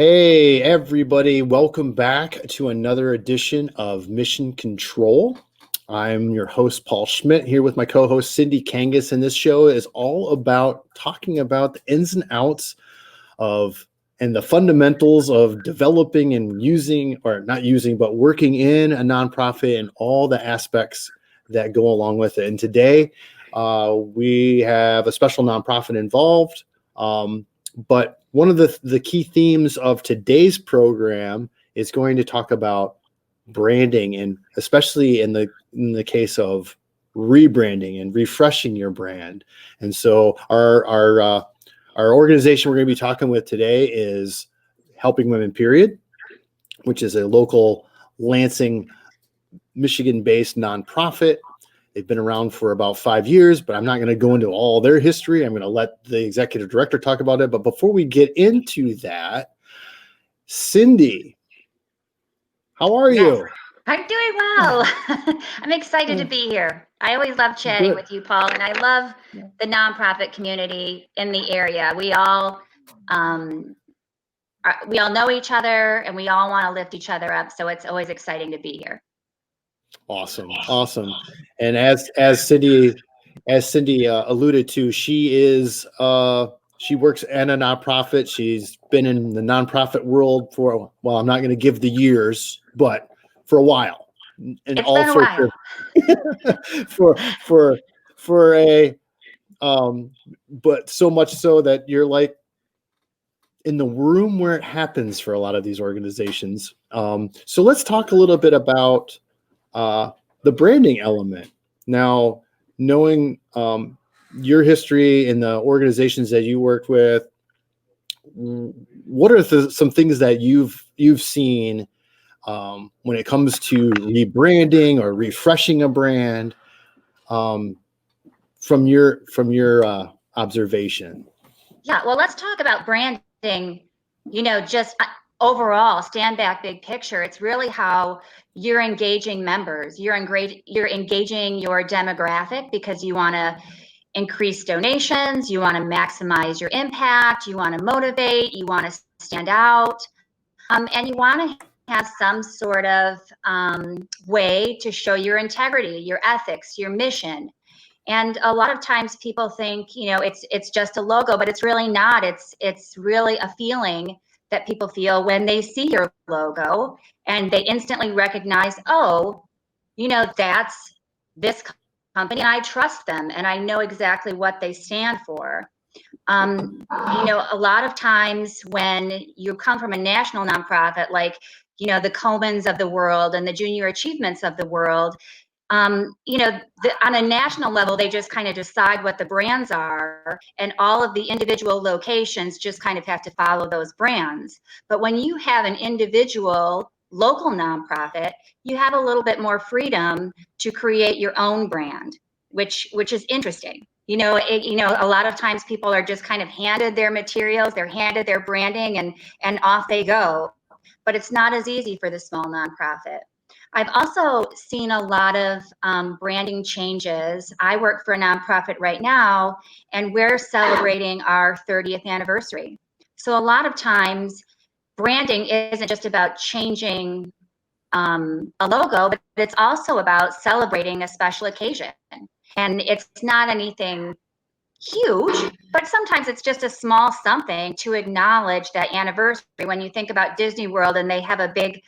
Hey, everybody, welcome back to another edition of Mission Control. I'm your host, Paul Schmidt, here with my co-host, Cindy Kangas, and this show is all about talking about the ins and outs of and the fundamentals of developing and using, or not using, but working in a nonprofit and all the aspects that go along with it. And today, we have a special nonprofit involved, but one of the key themes of today's program is going to talk about branding, and especially in the case of rebranding and refreshing your brand. And so our organization we're going to be talking with today is Helping Women Period, which is a local Lansing, Michigan-based nonprofit. They've been around for about 5 years, but I'm not going to go into all their history. I'm going to let the executive director talk about it. But before we get into that, Cindy, how are you? I'm doing well. I'm excited to be here. I always love chatting with you, Paul, and I love the nonprofit community in the area. We all know each other, and we all want to lift each other up. So it's always exciting to be here. Awesome. And as Cindy alluded to, she works at a nonprofit. She's been in the nonprofit world for, well, I'm not going to give the years, but for a while. And it's all been a while. for a but so much so that you're like in the room where it happens for a lot of these organizations. So let's talk a little bit about the branding element. Now, knowing your history in the organizations that you worked with, what are some things that you've seen when it comes to rebranding or refreshing a brand from your observation? Yeah, well, let's talk about branding, just overall, stand back, big picture. It's really how you're engaging members. You're engaging your demographic because you want to increase donations, you want to maximize your impact, you want to motivate, you want to stand out, and you want to have some sort of way to show your integrity, your ethics, your mission. And a lot of times people think, it's just a logo, but it's really not. It's really a feeling that people feel when they see your logo, and they instantly recognize, oh, that's this company. I trust them, and I know exactly what they stand for. A lot of times when you come from a national nonprofit, like, the Comans of the world and the Junior Achievements of the world, on a national level, they just kind of decide what the brands are, and all of the individual locations just kind of have to follow those brands. But when you have an individual local nonprofit, you have a little bit more freedom to create your own brand, which is interesting. A lot of times people are just kind of handed their materials, they're handed their branding, and off they go. But it's not as easy for the small nonprofit. I've also seen a lot of branding changes. I work for a nonprofit right now, and we're celebrating our 30th anniversary. So a lot of times, branding isn't just about changing a logo, but it's also about celebrating a special occasion. And it's not anything huge, but sometimes it's just a small something to acknowledge that anniversary. When you think about Disney World and they have a big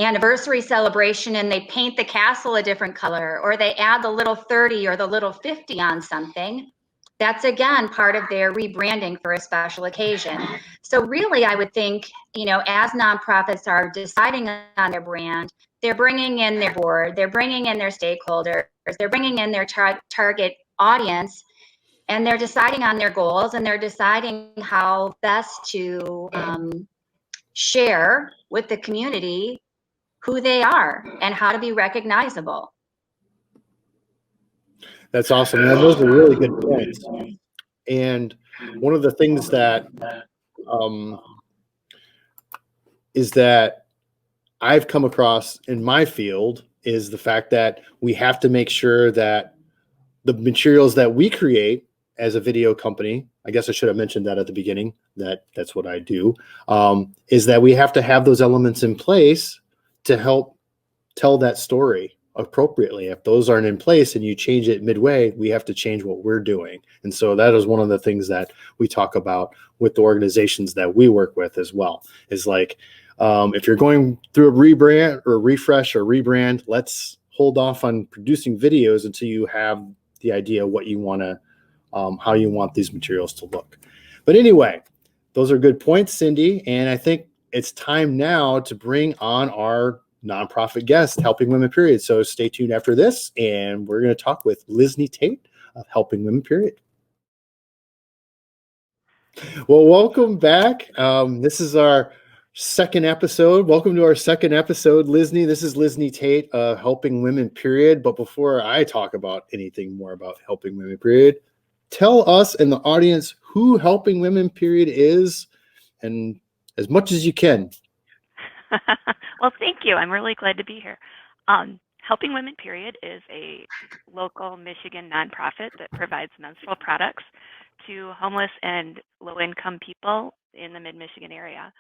anniversary celebration and they paint the castle a different color, or they add the little 30 or the little 50 on something, that's again part of their rebranding for a special occasion. So really, I would think, as nonprofits are deciding on their brand, they're bringing in their board, they're bringing in their stakeholders, they're bringing in their target audience, and they're deciding on their goals, and they're deciding how best to share with the community who they are and how to be recognizable. That's awesome. And those are really good points. And one of the things that is that I've come across in my field is the fact that we have to make sure that the materials that we create as a video company, I guess I should have mentioned that at the beginning, that's what I do, is that we have to have those elements in place to help tell that story appropriately. If those aren't in place and you change it midway, we have to change what we're doing. And so that is one of the things that we talk about with the organizations that we work with as well, is like, if you're going through a rebrand or refresh or rebrand, let's hold off on producing videos until you have the idea what you want to, how you want these materials to look. But anyway, those are good points, Cindy. And I think it's time now to bring on our nonprofit guest, Helping Women Period. So stay tuned after this, and we're going to talk with Lysne Tait of Helping Women Period. Well, welcome back. This is our second episode. Welcome to our second episode, Lysne. This is Lysne Tait, Helping Women Period. But before I talk about anything more about Helping Women Period, tell us and the audience who Helping Women Period is, and as much as you can. Well, thank you. I'm really glad to be here. Helping Women Period is a local Michigan nonprofit that provides menstrual products to homeless and low-income people in the mid-Michigan area.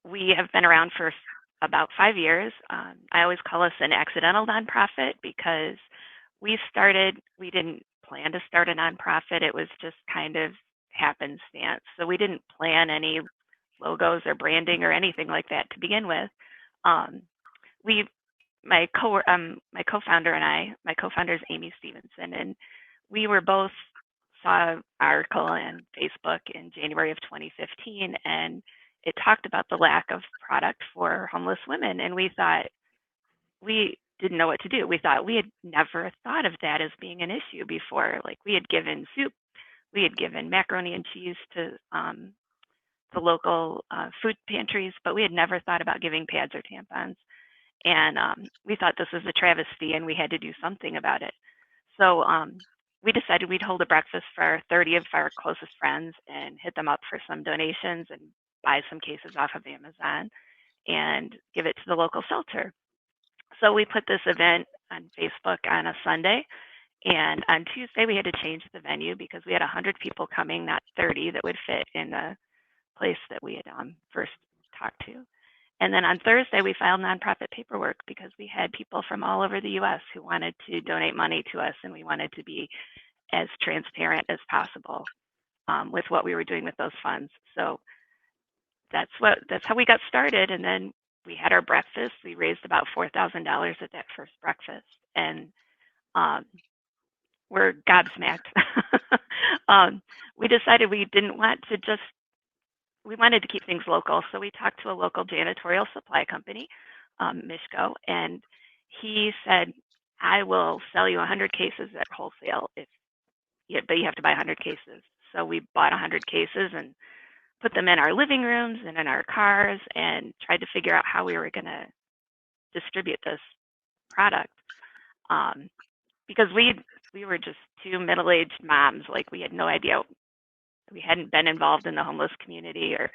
We have been around for about 5 years. I always call us an accidental nonprofit because we didn't plan to start a nonprofit. It was just kind of happenstance. So we didn't plan any logos or branding or anything like that to begin with. My co-founder and I, my co-founder is Amy Stevenson, and we were both saw an article on Facebook in January of 2015, and it talked about the lack of product for homeless women, and we thought, we didn't know what to do. We thought we had never thought of that as being an issue before. Like, we had given soup, we had given macaroni and cheese to the local food pantries, but we had never thought about giving pads or tampons. And we thought this was a travesty and we had to do something about it. So we decided we'd hold a breakfast for 30 of our closest friends and hit them up for some donations and buy some cases off of Amazon and give it to the local shelter. So we put this event on Facebook on a Sunday, and on Tuesday we had to change the venue because we had 100 people coming, not 30, that would fit in the place that we had first talked to. And then on Thursday, we filed nonprofit paperwork because we had people from all over the U.S. who wanted to donate money to us, and we wanted to be as transparent as possible with what we were doing with those funds. So that's how we got started. And then we had our breakfast. We raised about $4,000 at that first breakfast, and we're gobsmacked. We decided we didn't want to just we wanted to keep things local, so we talked to a local janitorial supply company, Mishko, and he said, I will sell you 100 cases at wholesale, but you have to buy 100 cases. So we bought 100 cases and put them in our living rooms and in our cars and tried to figure out how we were going to distribute this product. Because we were just two middle-aged moms, like we had no idea. We hadn't been involved in the homeless community or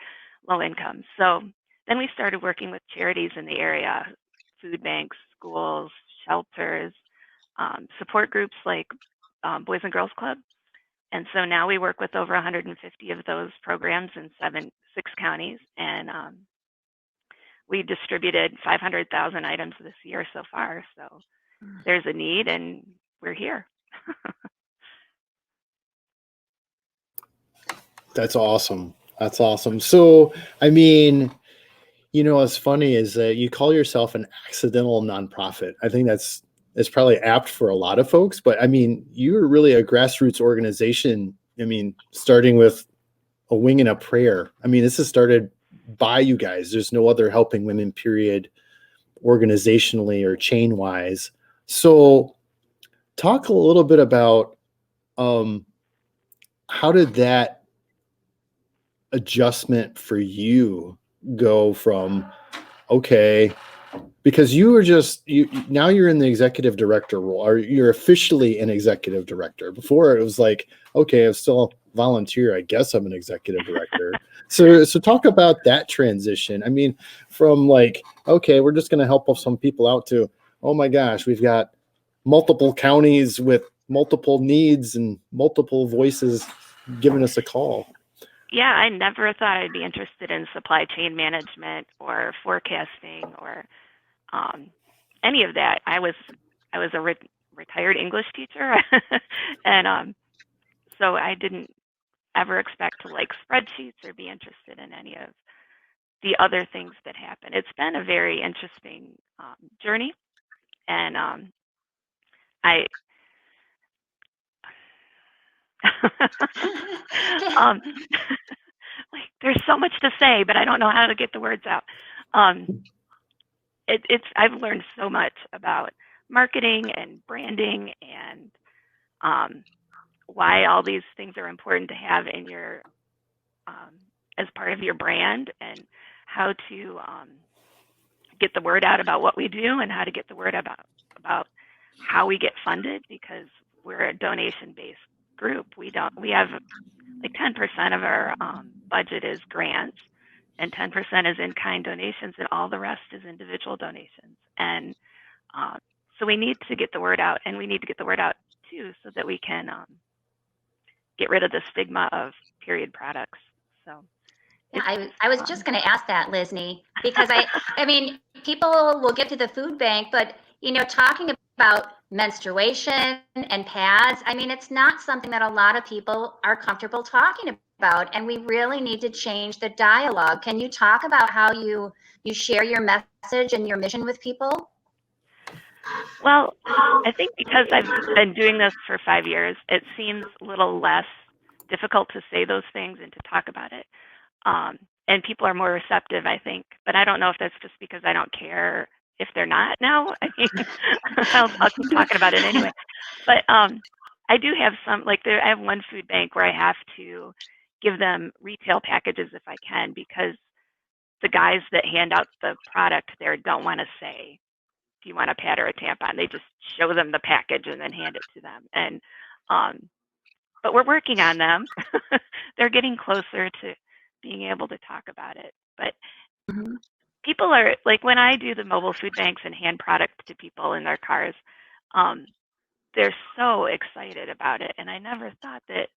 low income. So then we started working with charities in the area, food banks, schools, shelters, support groups like Boys and Girls Club. And so now we work with over 150 of those programs in 6 counties. And we distributed 500,000 items this year so far. So there's a need and we're here. That's awesome. That's awesome. So, I mean, what's funny is that you call yourself an accidental nonprofit. I think it's probably apt for a lot of folks, but I mean, you're really a grassroots organization. I mean, starting with a wing and a prayer. I mean, this is started by you guys. There's no other Helping Women Period organizationally or chain wise. So talk a little bit about how did that adjustment for you go from, okay, because you were now you're in the executive director role, or you're officially an executive director. Before it was like, okay, I'm still volunteer, I guess I'm an executive director. So talk about that transition. I mean, from like, okay, we're just going to help some people out to, oh my gosh, we've got multiple counties with multiple needs and multiple voices giving us a call. Yeah, I never thought I'd be interested in supply chain management or forecasting or any of that. I was a retired English teacher, and so I didn't ever expect to like spreadsheets or be interested in any of the other things that happen. It's been a very interesting journey, and I um, like there's so much to say, but I don't know how to get the words out. It's I've learned so much about marketing and branding and why all these things are important to have in your as part of your brand, and how to get the word out about what we do and how to get the word about how we get funded, because we're a donation-based group. We have like 10% of our budget is grants, and 10% is in-kind donations, and all the rest is individual donations. And so we need to get the word out, and we need to get the word out too, so that we can get rid of the stigma of period products. So yeah, I was just going to ask that, Lysne, because I mean, people will get to the food bank, but talking about menstruation and pads, I mean, it's not something that a lot of people are comfortable talking about, and we really need to change the dialogue. Can you talk about how you share your message and your mission with people? Well, I think because I've been doing this for 5 years, it seems a little less difficult to say those things and to talk about it. And people are more receptive, I think. But I don't know if that's just because I don't care if they're not now. I mean, I'll keep talking about it anyway. But I do have some, like I have one food bank where I have to give them retail packages if I can, because the guys that hand out the product there don't want to say, do you want a pad or a tampon? They just show them the package and then hand it to them. And but we're working on them. They're getting closer to being able to talk about it. But people are like, when I do the mobile food banks and hand product to people in their cars, they're so excited about it. And I never thought that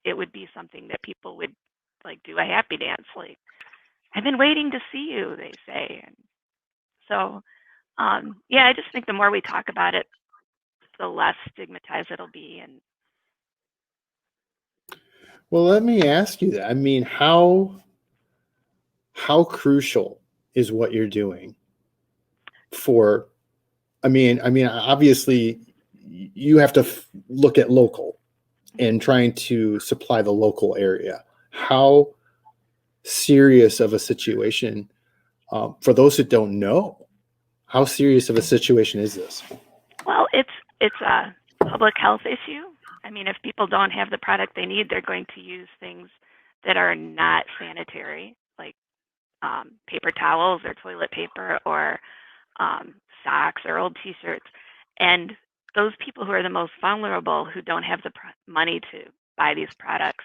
it would be something that people would like do a happy dance. Like, I've been waiting to see you, they say. And so, yeah, I just think the more we talk about it, the less stigmatized it'll be. And Well, let me ask you that. I mean, how crucial is what you're doing for? I mean, obviously, you have to look at local and trying to supply the local area. How serious of a situation, for those who don't know, how serious of a situation is this? Well, it's a public health issue. I mean, if people don't have the product they need, they're going to use things that are not sanitary, like paper towels or toilet paper or socks or old T-shirts. And those people who are the most vulnerable, who don't have the money to buy these products,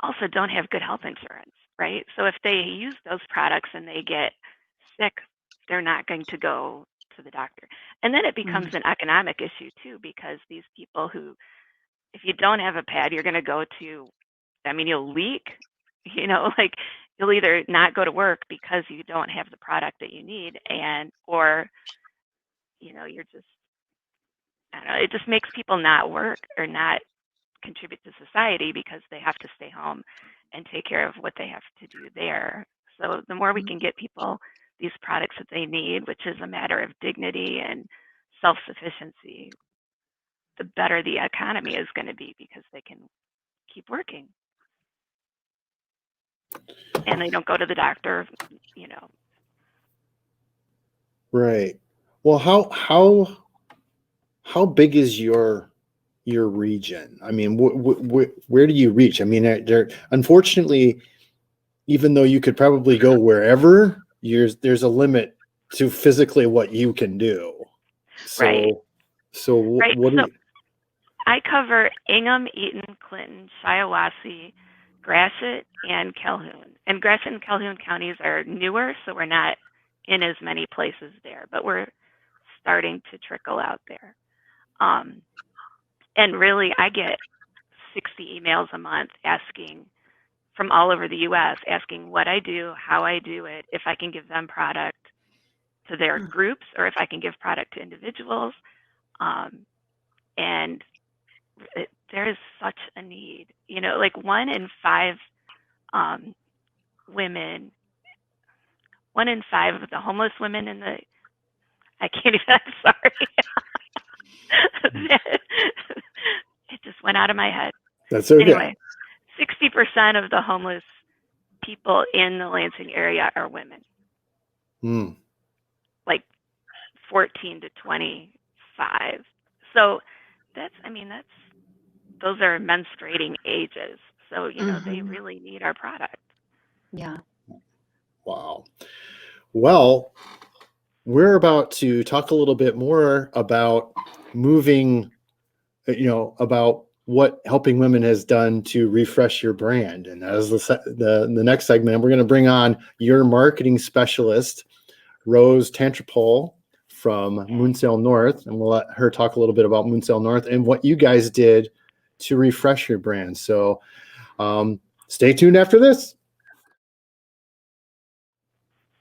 also don't have good health insurance, right? So if they use those products and they get sick, they're not going to go to the doctor. And then it becomes an economic issue too, because these people who, if you don't have a pad, you're going to go to, I mean, you'll leak, like you'll either not go to work because you don't have the product that you need, or you're just, I don't know, it just makes people not work or not contribute to society because they have to stay home and take care of what they have to do there. So the more we can get people these products that they need, which is a matter of dignity and self-sufficiency, the better the economy is going to be, because they can keep working and they don't go to the doctor, Right. Well, how big is your region? I mean, where do you reach? I mean, unfortunately, even though you could probably go wherever, there's a limit to physically what you can do. So, right. What do you? I cover Ingham, Eaton, Clinton, Shiawassee, Gratiot, and Calhoun. And Gratiot and Calhoun counties are newer, so we're not in as many places there, but we're starting to trickle out there. And And really, I get 60 emails a month asking from all over the U.S., asking what I do, how I do it, if I can give them product to their groups or if I can give product to individuals. And there is such a need. You know, like 1 in 5 women, 1 in 5 of the homeless women in the, I can't even, I'm sorry. It just went out of my head. That's okay. Anyway, 60% of the homeless people in the Lansing area are women. Like 14 to 25. So those are menstruating ages. So, you know, they really need our product. Yeah. Wow. Well, we're about to talk a little bit more about moving, about what Helping Women has done to refresh your brand. And as the next segment, we're going to bring on your marketing specialist, Rose Tantrapohl from Moonsail North, and we'll let her talk a little bit about Moonsail North and what you guys did to refresh your brand. So stay tuned after this.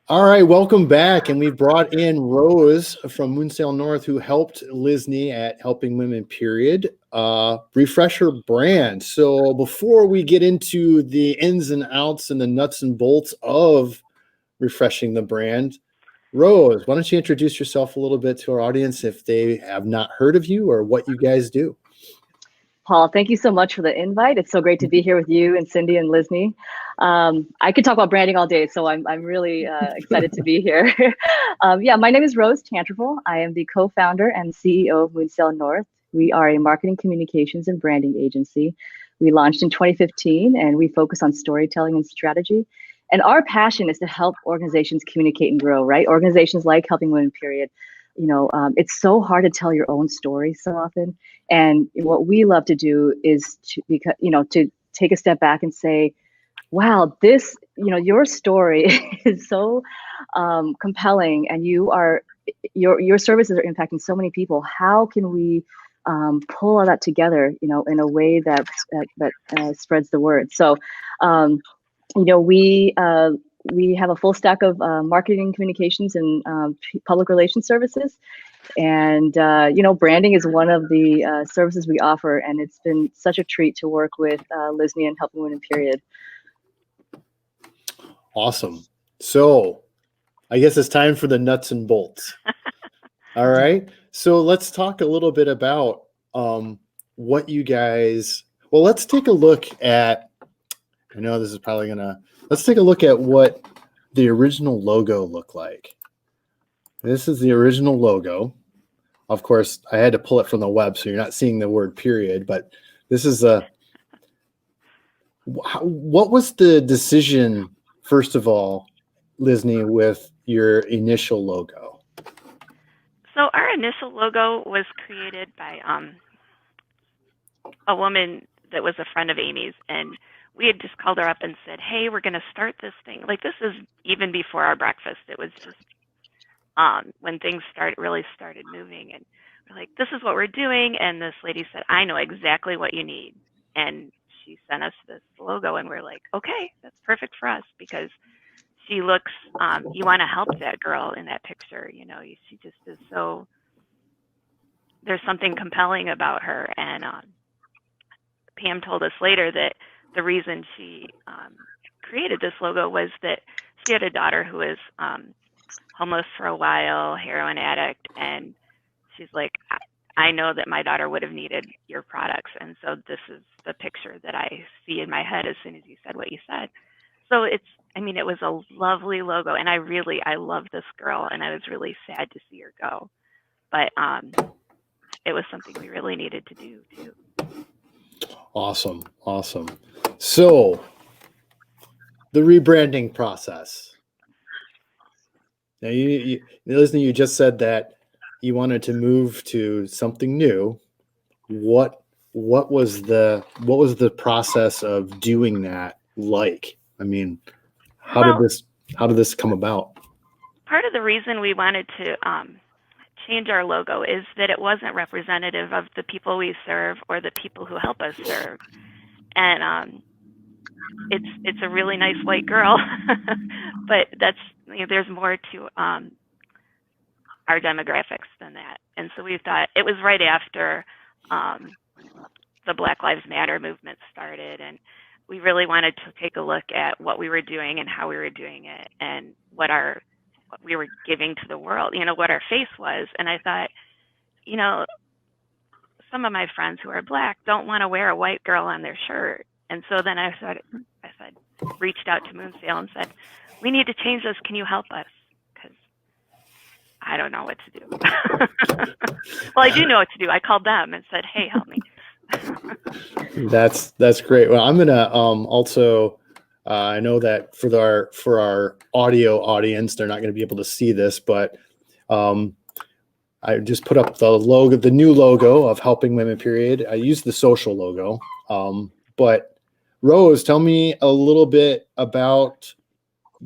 All right, welcome back. And we brought in Rose from Moonsail North, who helped Lysne at Helping Women, period, refresh her brand. So before we get into the ins and outs and the nuts and bolts of refreshing the brand, Rose, why don't you introduce yourself a little bit to our audience if they have not heard of you or what you guys do? Paul, thank you so much for the invite. It's so great to be here with you and Cindy and Lysne. I could talk about branding all day, so I'm really excited to be here. My name is Rose Tantrapohl. I am the co-founder and CEO of Moonsail North. We are a marketing, communications, and branding agency. We launched in 2015, and we focus on storytelling and strategy. And our passion is to help organizations communicate and grow, right? Organizations like Helping Women, period. It's so hard to tell your own story so often. And what we love to do is to take a step back and say, wow, this, your story is so compelling, and your services are impacting so many people. How can we pull all that together, in a way that spreads the word? So, we have a full stack of marketing, communications, and public relations services. And, branding is one of the services we offer. And it's been such a treat to work with Lysne and Helping Women, period. Awesome. So I guess it's time for the nuts and bolts. All right. So let's talk a little bit about what you guys, well, let's take a look at, I know this is probably let's take a look at what the original logo looked like. This is the original logo. Of course, I had to pull it from the web, so you're not seeing the word period, but this is what was the decision, first of all, Lysne, with your initial logo? So our initial logo was created by a woman that was a friend of Amy's, and we had just called her up and said, hey, we're going to start this thing. Like, this is even before our breakfast. It was just when things really started moving, and we're like, this is what we're doing. And this lady said, I know exactly what you need. And she sent us this logo, and we're like, okay, that's perfect for us, because she looks, you want to help that girl in that picture. She just is so, there's something compelling about her. And Pam told us later that the reason she created this logo was that she had a daughter who was homeless for a while, heroin addict, and she's like, I know that my daughter would have needed your products. And so this is the picture that I see in my head as soon as you said what you said. So it was a lovely logo, and I love this girl, and I was really sad to see her go. But it was something we really needed to do too. Awesome. So the rebranding process. Now, Lysne, you just said that you wanted to move to something new. What was the process of doing that like? I mean, how did this come about? Part of the reason we wanted to change our logo is that it wasn't representative of the people we serve or the people who help us serve. And it's a really nice white girl, but that's, you know, there's more to our demographics than that. And so we thought it was right after the Black Lives Matter movement started, and we really wanted to take a look at what we were doing and how we were doing it, and what we were giving to the world, you know, what our face was. And I thought, you know, some of my friends who are Black don't want to wear a white girl on their shirt. And so then I reached out to Moonsail and said, we need to change this. Can you help us? Because I don't know what to do. Well, I do know what to do. I called them and said, hey, help me. That's great. Well, I'm gonna also I know that for our audio audience, they're not going to be able to see this, but I just put up the logo, the new logo of Helping Women Period. I used the social logo, but Rose, tell me a little bit about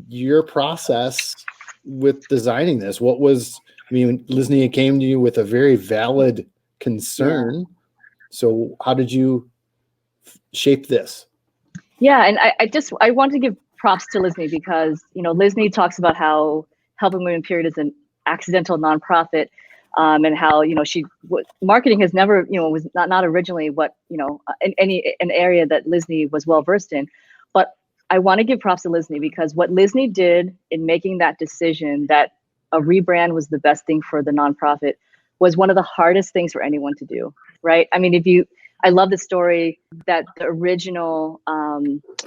your process with designing this. What was, I mean, Lysne came to you with a very valid concern. Yeah. So how did you shape this? Yeah, and I want to give props to Lysne because, you know, Lysne talks about how Helping Women Period is an accidental nonprofit, and how, you know, marketing has never, you know, was not originally what, you know, an area that Lysne was well versed in. But I want to give props to Lysne because what Lysne did in making that decision that a rebrand was the best thing for the nonprofit was one of the hardest things for anyone to do, right? I mean, I love the story that the original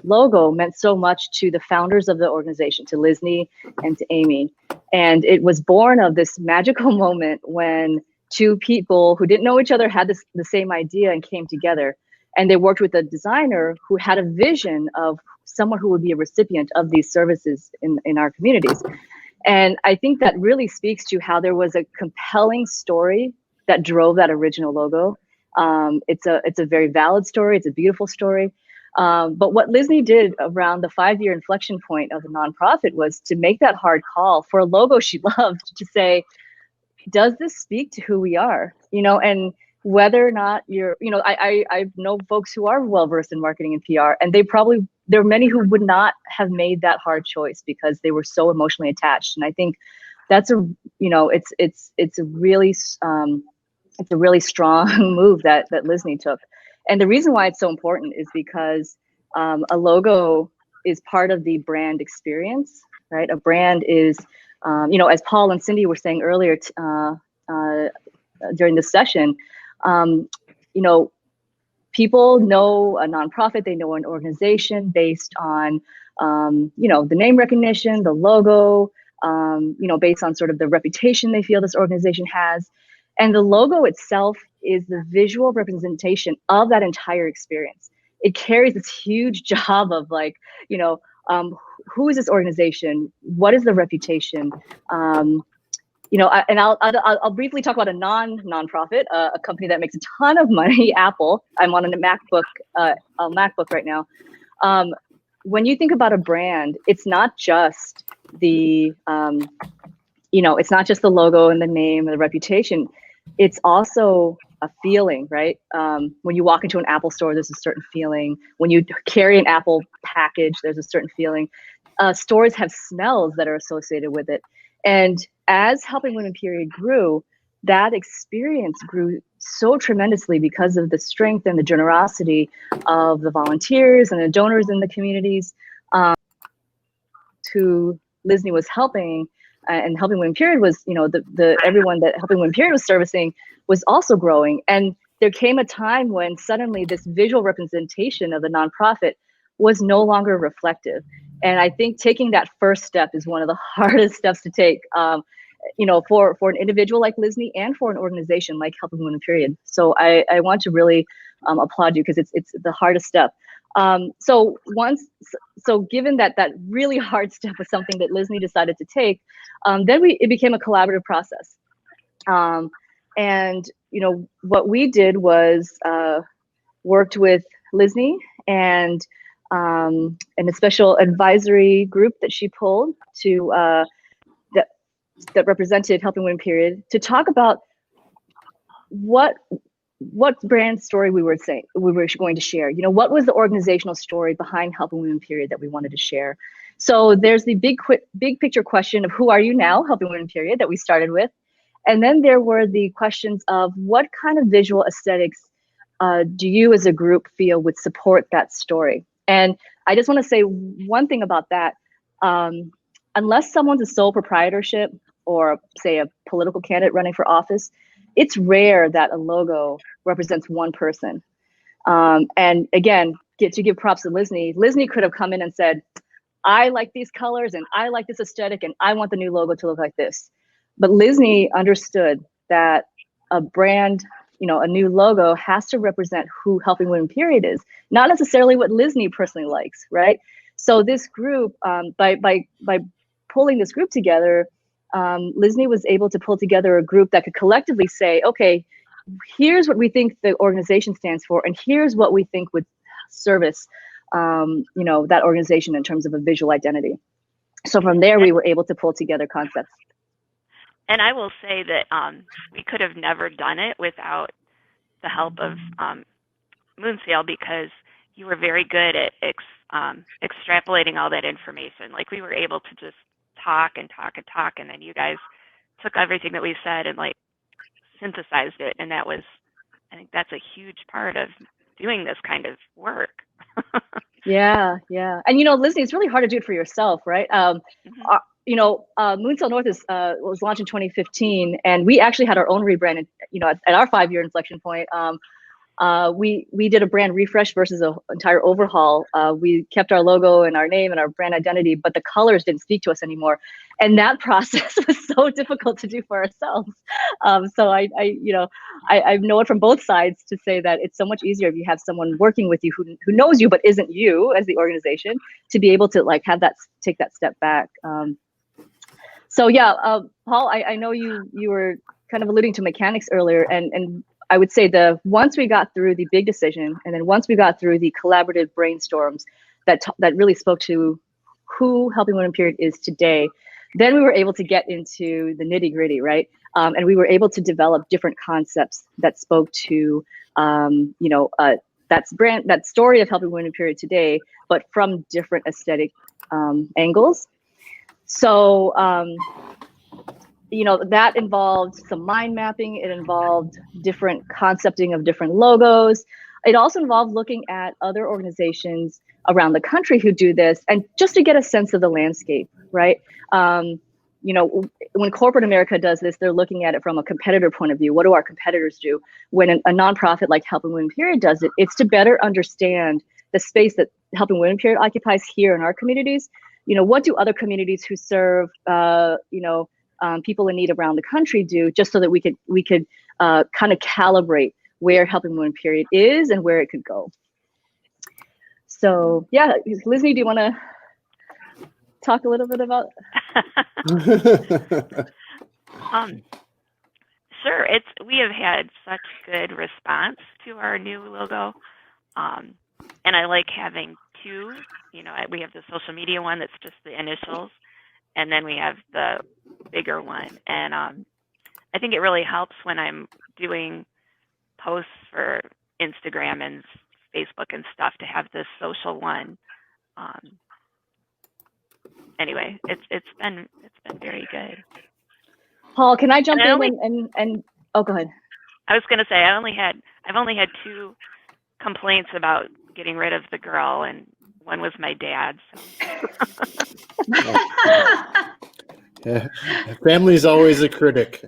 logo meant so much to the founders of the organization, to Lysne and to Amy. And it was born of this magical moment when two people who didn't know each other had the same idea and came together. And they worked with a designer who had a vision of someone who would be a recipient of these services in our communities. And I think that really speaks to how there was a compelling story that drove that original logo. It's a very valid story. It's a beautiful story. But what Lysne did around the 5-year inflection point of the nonprofit was to make that hard call for a logo she loved, to say, does this speak to who we are? You know, and whether or not you're, you know, I know folks who are well versed in marketing and PR, and there are many who would not have made that hard choice because they were so emotionally attached. And I think that's it's a really strong move that Lysne took. And the reason why it's so important is because a logo is part of the brand experience, right? A brand is, you know, as Paul and Cindy were saying earlier during this session, you know, people know a nonprofit, they know an organization based on, you know, the name recognition, the logo, you know, based on sort of the reputation they feel this organization has. And the logo itself is the visual representation of that entire experience. It carries this huge job of, like, you know, who is this organization? What is the reputation? You know, and I'll briefly talk about a nonprofit, a company that makes a ton of money, Apple. I'm on a MacBook right now. When you think about a brand, it's not just the, you know, it's not just the logo and the name and the reputation. It's also a feeling, right? When you walk into an Apple store, there's a certain feeling. When you carry an Apple package, there's a certain feeling. Stores have smells that are associated with it. And as Helping Women Period grew, that experience grew so tremendously because of the strength and the generosity of the volunteers and the donors in the communities who Lysne was helping. And Helping Women Period was, you know, everyone that Helping Women Period was servicing was also growing. And there came a time when suddenly this visual representation of the nonprofit was no longer reflective. And I think taking that first step is one of the hardest steps to take, you know, for an individual like Lysne and for an organization like Helping Women Period. So I want to really applaud you because it's the hardest step. So given that really hard step was something that Lysne decided to take, then it became a collaborative process. And, you know, what we did was worked with Lysne and a special advisory group that she pulled to that represented Helping Women Period to talk about what brand story we were going to share. You know, what was the organizational story behind Helping Women Period that we wanted to share? So there's the big picture question of who are you now, Helping Women Period, that we started with. And then there were the questions of what kind of visual aesthetics do you as a group feel would support that story? And I just want to say one thing about that. Unless someone's a sole proprietorship or say a political candidate running for office, it's rare that a logo represents one person. And again, to give props to Lysne. Lysne could have come in and said, I like these colors and I like this aesthetic and I want the new logo to look like this. But Lysne understood that a brand, you know, a new logo has to represent who Helping Women Period is, not necessarily what Lysne personally likes, right? So this group, by pulling this group together, Lysne was able to pull together a group that could collectively say, okay, here's what we think the organization stands for, and here's what we think would service, you know, that organization in terms of a visual identity. So from there, we were able to pull together concepts. And I will say that we could have never done it without the help of Moonsail, because you were very good at extrapolating all that information. Like, we were able to just talk and talk and talk, and then you guys took everything that we said and like synthesized it. And that was, I think that's a huge part of doing this kind of work. Yeah. And, you know, Lysne, it's really hard to do it for yourself, right? You know, Moonsail North was launched in 2015, and we actually had our own rebrand. You know, at our 5-year inflection point, we did a brand refresh versus an entire overhaul. We kept our logo and our name and our brand identity, but the colors didn't speak to us anymore, and that process was so difficult to do for ourselves. So I know it from both sides to say that it's so much easier if you have someone working with you who knows you but isn't you as the organization, to be able to like have that, take that step back. So yeah, Paul, I know you were kind of alluding to mechanics earlier, and I would say once we got through the big decision, and then once we got through the collaborative brainstorms that really spoke to who Helping Women Period is today, then we were able to get into the nitty gritty, right? And we were able to develop different concepts that spoke to, you know, that story of Helping Women Period today, but from different aesthetic angles. So, you know, that involved some mind mapping. It involved different concepting of different logos. It also involved looking at other organizations around the country who do this, and just to get a sense of the landscape, right? You know, when corporate America does this, they're looking at it from a competitor point of view. What do our competitors do? When a nonprofit like Helping Women Period does it, it's to better understand the space that Helping Women Period occupies here in our communities. You know, what do other communities who serve, you know, people in need around the country do, just so that we could kind of calibrate where Helping Women Period is and where it could go. So yeah, Lysne, do you want to talk a little bit about? Sure. We have had such good response to our new logo, and I like having two. You know, we have the social media one that's just the initials, and then we have the bigger one. And I think it really helps when I'm doing posts for Instagram and Facebook and stuff to have this social one. Anyway, it's been very good. Paul, can I jump in and oh, go ahead. I was going to say I've only had 2 complaints about getting rid of the girl, and one was my dad. So. Yeah. Family is always a critic.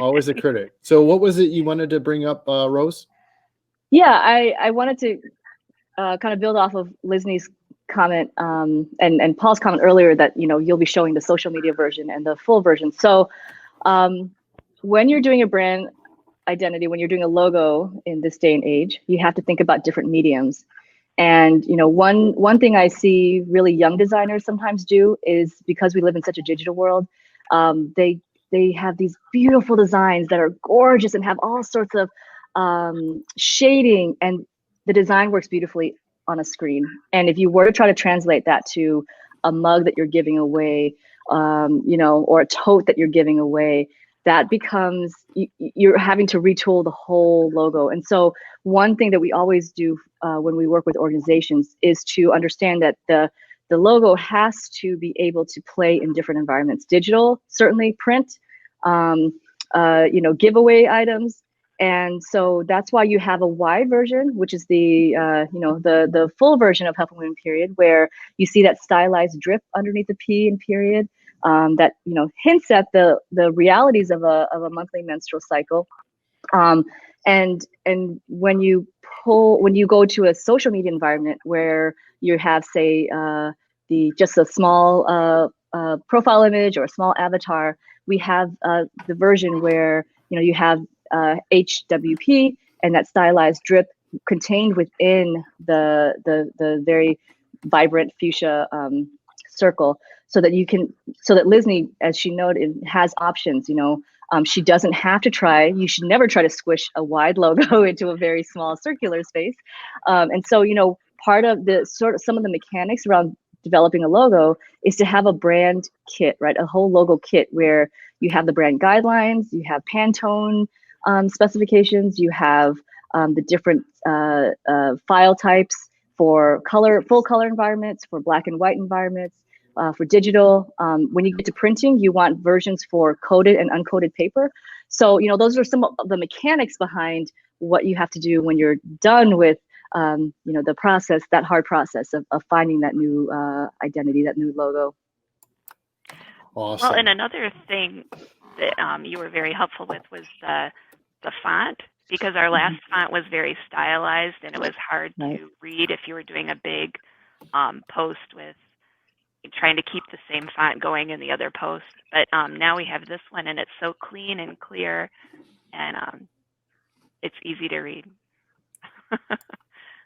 Always a critic. So what was it you wanted to bring up, Rose? Yeah, I wanted to kind of build off of Lysne's comment and Paul's comment earlier that, you know, you'll be showing the social media version and the full version. So when you're doing a brand identity, when you're doing a logo in this day and age, you have to think about different mediums. And, you know, one thing I see really young designers sometimes do is, because we live in such a digital world, they have these beautiful designs that are gorgeous and have all sorts of shading, and the design works beautifully on a screen. And if you were to try to translate that to a mug that you're giving away, or a tote that you're giving away, that becomes, you're having to retool the whole logo. And so one thing that we always do when we work with organizations is to understand that the logo has to be able to play in different environments. Digital, certainly print, giveaway items. And so that's why you have a wide version, which is the full version of Helping Women Period, where you see that stylized drip underneath the P in period, that hints at the realities of a monthly menstrual cycle. And when you go to a social media environment where you have, say, just a small profile image or a small avatar, we have the version where you have HWP and that stylized drip contained within the very vibrant fuchsia circle, so that Lysne, as she noted, has options. She doesn't have to try. You should never try to squish a wide logo into a very small circular space. And so, part of some of the mechanics around developing a logo is to have a brand kit, right? A whole logo kit where you have the brand guidelines, you have Pantone specifications, you have the different file types for full color environments, for black and white environments, for digital. When you get to printing, you want versions for coated and uncoated paper. So, those are some of the mechanics behind what you have to do when you're done with the process, that hard process of finding that new identity, that new logo. Awesome. Well, and another thing that you were very helpful with was the font, because our last font was very stylized and it was hard to read if you were doing a big post with trying to keep the same font going in the other post. But now we have this one, and it's so clean and clear, and it's easy to read.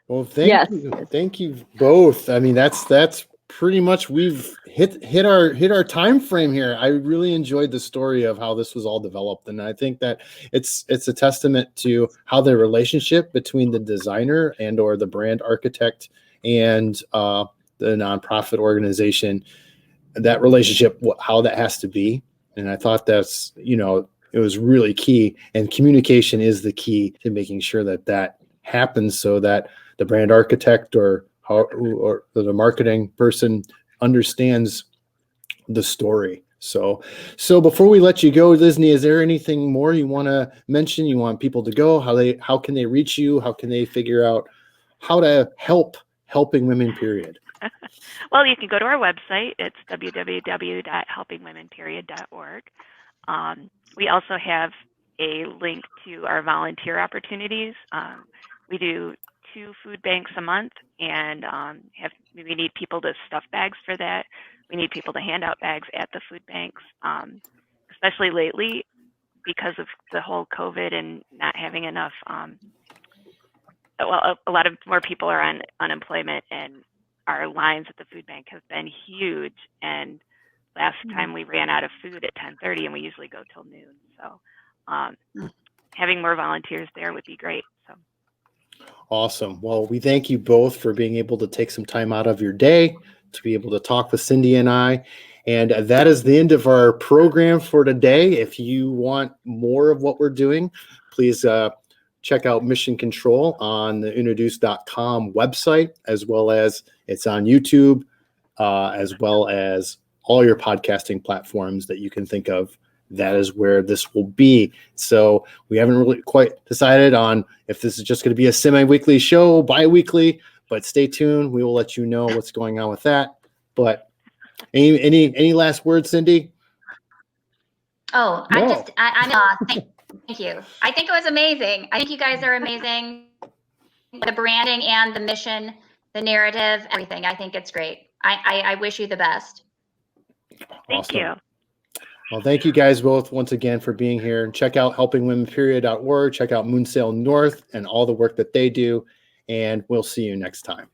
Well, thank you both. I mean, that's pretty much, we've hit our time frame here. I really enjoyed the story of how this was all developed, and I think that it's a testament to how the relationship between the designer and or the brand architect and the nonprofit organization, that relationship, how that has to be. And I thought that's, it was really key, and communication is the key to making sure that happens, so that the brand architect or the marketing person understands the story. So before we let you go, Lysne, is there anything more you want to mention? You want people to go? How can they reach you? How can they figure out how to Helping Women Period? Well, you can go to our website. It's www.helpingwomenperiod.org. We also have a link to our volunteer opportunities. We do 2 food banks a month, and we need people to stuff bags for that. We need people to hand out bags at the food banks, especially lately because of the whole COVID and not having enough. A lot of more people are on unemployment, and our lines at the food bank have been huge. And last time we ran out of food at 10:30, and we usually go till noon. So having more volunteers there would be great. So. Awesome. Well, we thank you both for being able to take some time out of your day to be able to talk with Cindy and I. And that is the end of our program for today. If you want more of what we're doing, please check out Mission Control on the introduce.com website, as well as it's on YouTube, as well as all your podcasting platforms that you can think of. That is where this will be. So we haven't really quite decided on if this is just going to be a semi-weekly show, bi-weekly, but stay tuned. We will let you know what's going on with that. But any last words, Cindy? Oh, no. Thank you. I think it was amazing. I think you guys are amazing. The branding and the mission, the narrative, everything. I think it's great. I wish you the best. Thank you. Well, thank you guys both once again for being here. And check out helpingwomenperiod.org. Check out Moonsail North and all the work that they do. And we'll see you next time.